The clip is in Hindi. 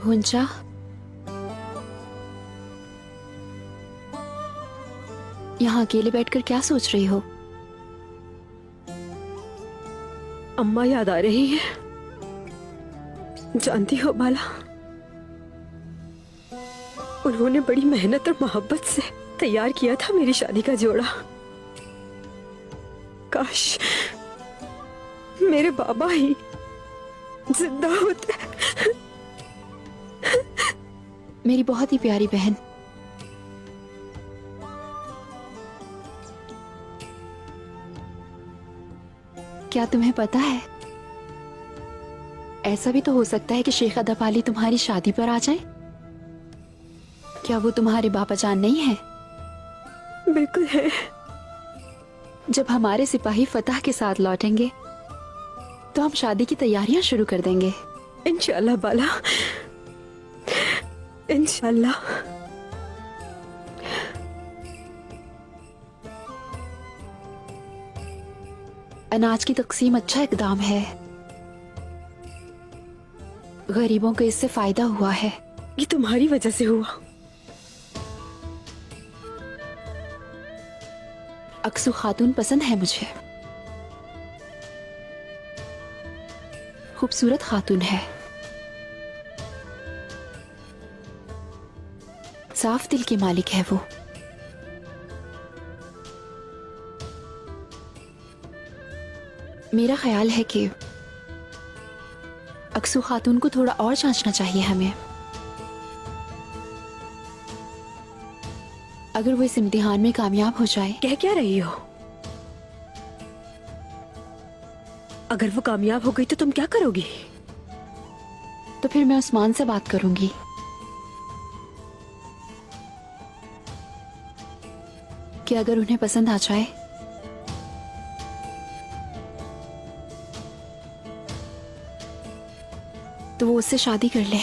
हुंचा, यहाँ अकेले बैठकर क्या सोच रही हो? अम्मा याद आ रही है। जानती हो बाला, उन्होंने बड़ी मेहनत और मोहब्बत से तैयार किया था मेरी शादी का जोड़ा। काश मेरे बाबा ही जिंदा होते। मेरी बहुत ही प्यारी बहन, क्या तुम्हें पता है, ऐसा भी तो हो सकता है कि शेख अदब अली तुम्हारी शादी पर आ जाए। क्या वो तुम्हारे बाबा जान नहीं है? बिल्कुल है। जब हमारे सिपाही फतह के साथ लौटेंगे तो हम शादी की तैयारियां शुरू कर देंगे। इंशाल्लाह बाला, इंशाल्लाह। अनाज की तकसीम अच्छा इकदाम है, गरीबों को इससे फायदा हुआ है। ये तुम्हारी वजह से हुआ। अक्सू खातून पसंद है मुझे, खूबसूरत खातून है, साफ दिल की मालिक है वो। मेरा ख्याल है कि अक्सू खातून को थोड़ा और जांचना चाहिए हमें। अगर वो इस इम्तिहान में कामयाब हो जाए। कह क्या रही हो? अगर वो कामयाब हो गई तो तुम क्या करोगी? तो फिर मैं उस्मान से बात करूंगी। कि अगर उन्हें पसंद आ जाए तो वो उससे शादी कर ले।